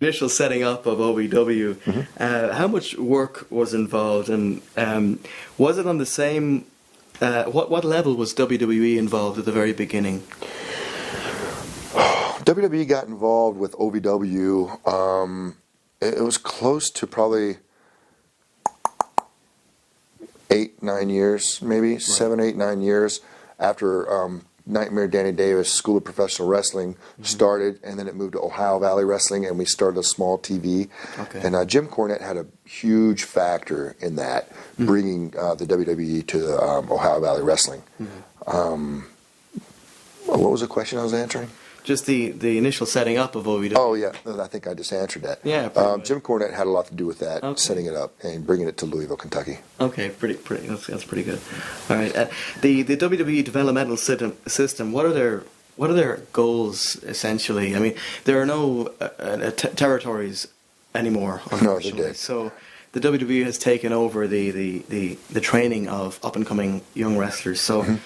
initial setting up of OVW, how much work was involved, and was it on the same? What level was WWE involved at the very beginning? WWE got involved with OVW. It was close to probably 8, 9 years, maybe right. 7, 8, 9 years after Nightmare Danny Davis School of Professional Wrestling started, and then it moved to Ohio Valley Wrestling, and we started a small TV. Okay. And Jim Cornette had a huge factor in that, bringing the WWE to the Ohio Valley Wrestling. What was the question I was answering? Just the initial setting up of OVW. Oh, yeah. I think I just answered that. Yeah. Jim Cornette had a lot to do with that, setting it up and bringing it to Louisville, Kentucky. Okay, pretty. That's pretty good. All right. The WWE developmental system. What are their goals essentially? I mean, there are no territories anymore, unfortunately. No, they're dead. So the WWE has taken over the training of up and coming young wrestlers. So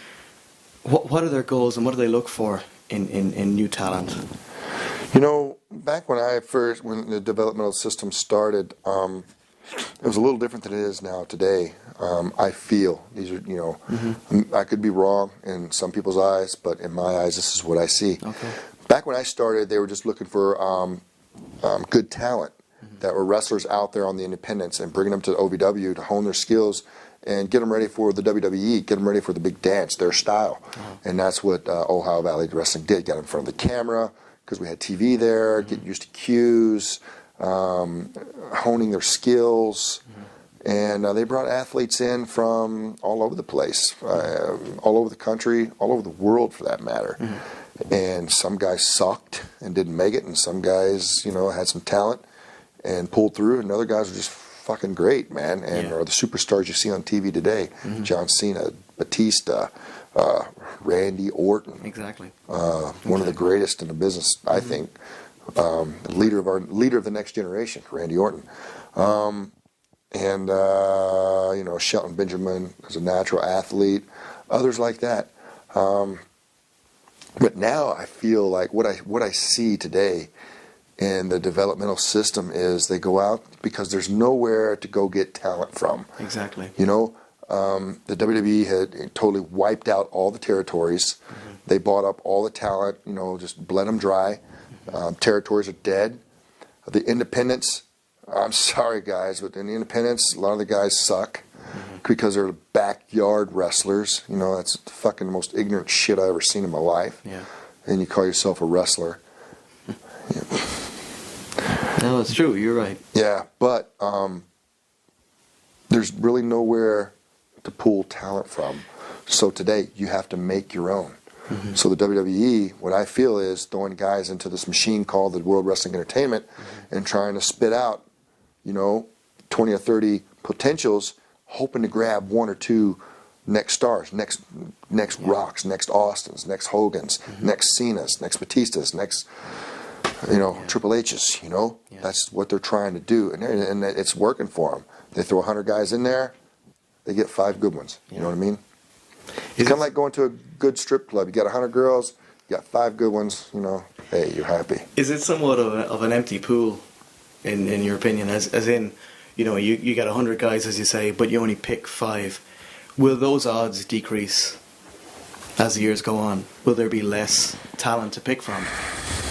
what are their goals, and what do they look for in new talent? You know, back when the developmental system started, it was a little different than it is now today. I feel these are, I could be wrong in some people's eyes, but in my eyes, this is what I see. Okay. Back when I started, they were just looking for good talent that were wrestlers out there on the independents, and bringing them to OVW to hone their skills and get them ready for the WWE, get them ready for the big dance, their style. And that's what Ohio Valley Wrestling did. Got in front of the camera, because we had TV there, getting used to cues, honing their skills. And they brought athletes in from all over the place, all over the country, all over the world for that matter. And some guys sucked and didn't make it, and some guys, had some talent and pulled through, and other guys were just fucking great, man, and are the superstars you see on TV today. John Cena, Batista, Randy Orton. Exactly. One of the greatest in the business, I think. Leader of the next generation, Randy Orton. And Shelton Benjamin is a natural athlete. Others like that. But now I feel like what I see today in the developmental system is they go out because there's nowhere to go get talent from. Exactly. The WWE had totally wiped out all the territories. They bought up all the talent, just bled them dry. Territories are dead. The independents, I'm sorry guys, but in the independents, a lot of the guys suck because they're backyard wrestlers. That's the fucking most ignorant shit I've ever seen in my life. Yeah. And you call yourself a wrestler. No, it's true. You're right. Yeah, but there's really nowhere to pull talent from. So today, you have to make your own. So the WWE, what I feel is throwing guys into this machine called the World Wrestling Entertainment and trying to spit out, 20 or 30 potentials, hoping to grab 1 or 2 next stars, next Rocks, next Austins, next Hogans, next Cenas, next Batistas, next... Triple H's, That's what they're trying to do. And it's working for them. They throw 100 guys in there, they get 5 good ones. You know what I mean? It's kind of like going to a good strip club. You got 100 girls, you got 5 good ones, hey, you're happy. Is it somewhat of an empty pool, in your opinion? As in, you got 100 guys, as you say, but you only pick 5. Will those odds decrease as the years go on? Will there be less talent to pick from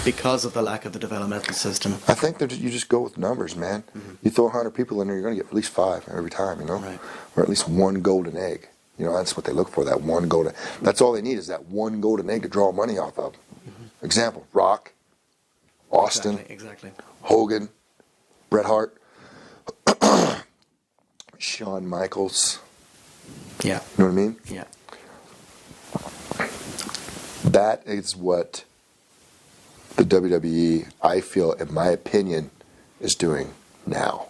because of the lack of the developmental system? I think that you just go with numbers, man. You throw 100 people in there, you're going to get at least 5 every time, Right. Or at least 1 golden egg. That's what they look for, that 1 golden. That's all they need is that 1 golden egg to draw money off of. Example, Rock, Austin, exactly. Hogan, Bret Hart, Shawn Michaels. Yeah. You know what I mean? Yeah. That is what the WWE, I feel, in my opinion, is doing now.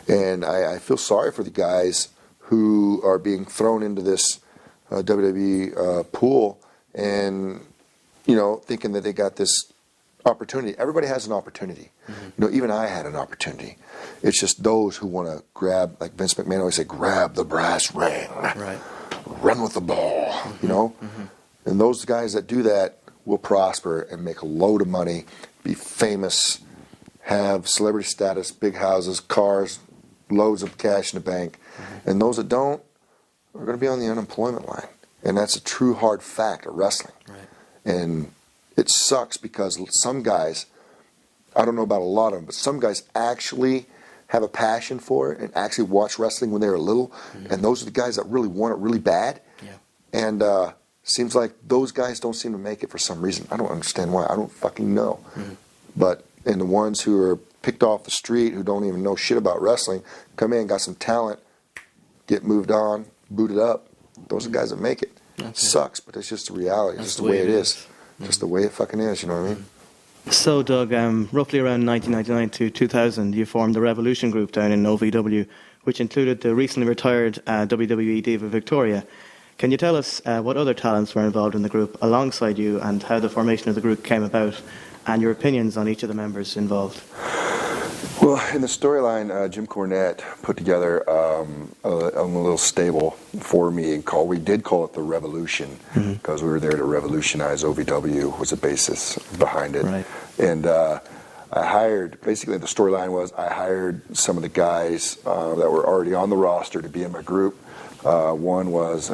And I feel sorry for the guys who are being thrown into this WWE pool and, thinking that they got this opportunity. Everybody has an opportunity. Even I had an opportunity. It's just those who want to grab, like Vince McMahon always said, grab the brass ring. Right. Run with the ball, And those guys that do that will prosper and make a load of money, be famous, have celebrity status, big houses, cars, loads of cash in the bank, and those that don't are going to be on the unemployment line. And that's a true hard fact of wrestling. Right. And it sucks because some guys, I don't know about a lot of them, but some guys actually have a passion for it and actually watch wrestling when they were little, and those are the guys that really want it really bad. Yeah. And seems like those guys don't seem to make it for some reason. I don't understand why. I don't fucking know. But and the ones who are picked off the street, who don't even know shit about wrestling, come in, got some talent, get moved on, booted up. Those are the guys that make it. Sucks, but it's just the reality. It's just the way it is. Just the way it fucking is, you know what I mean? So, Doug, roughly around 1999 to 2000, you formed the Revolution group down in OVW, which included the recently retired WWE diva Victoria. Can you tell us what other talents were involved in the group alongside you, and how the formation of the group came about, and your opinions on each of the members involved? Well, in the storyline, Jim Cornette put together a little stable for me, and we did call it the Revolution, because we were there to revolutionize OVW, was the basis behind it. Right. And I hired, basically the storyline was, I hired some of the guys that were already on the roster to be in my group. One was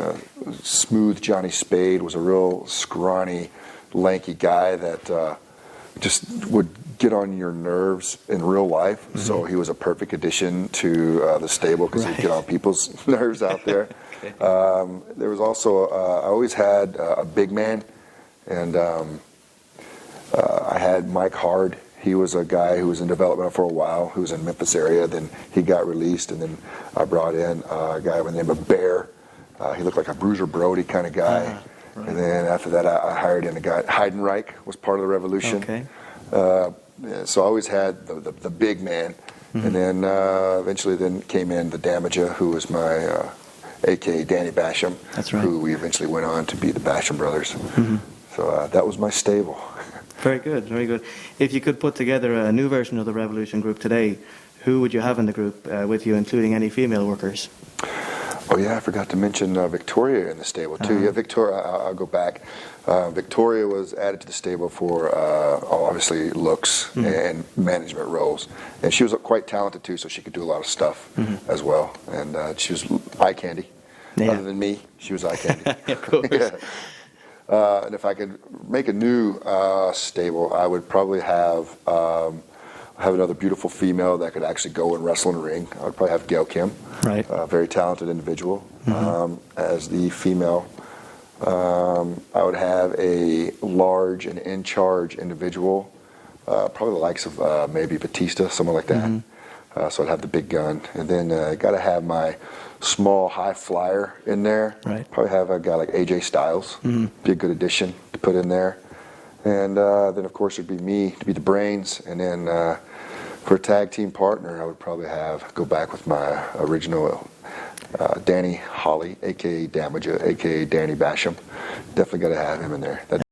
Smooth Johnny Spade, was a real scrawny, lanky guy that just would get on your nerves in real life. So he was a perfect addition to the stable, because he'd get on people's nerves out there. There was also, I always had a big man, and I had Mike Hard. He was a guy who was in development for a while, who was in Memphis area. Then he got released, and then I brought in a guy by the name of Bear. He looked like a Bruiser Brody kind of guy. Right. And then after that, I hired in a guy. Heidenreich was part of the Revolution. Okay. So I always had the big man. And then eventually then came in the Damager, who was my a.k.a. Danny Basham. That's right. Who we eventually went on to be the Basham brothers. So that was my stable. Very good, very good. If you could put together a new version of the Revolution group today, who would you have in the group with you, including any female workers? Oh yeah, I forgot to mention Victoria in the stable too. Yeah, Victoria. I'll go back. Victoria was added to the stable for obviously looks and management roles, and she was quite talented too, so she could do a lot of stuff as well. And she was eye candy. Yeah. Other than me, she was eye candy. Of course. Yeah. And if I could make a new stable, I would probably have another beautiful female that could actually go and wrestle in the ring. I would probably have Gail Kim, right? Very talented individual. As the female, I would have a large and in charge individual, probably the likes of maybe Batista, someone like that. So I'd have the big gun, and then I got to have my small high flyer in there. Right. Probably have a guy like AJ Styles, be a good addition to put in there. And then of course it'd be me to be the brains, and then for a tag team partner, I would probably go back with my original Danny Holly, aka Damager, aka Danny Basham. Definitely got to have him in there.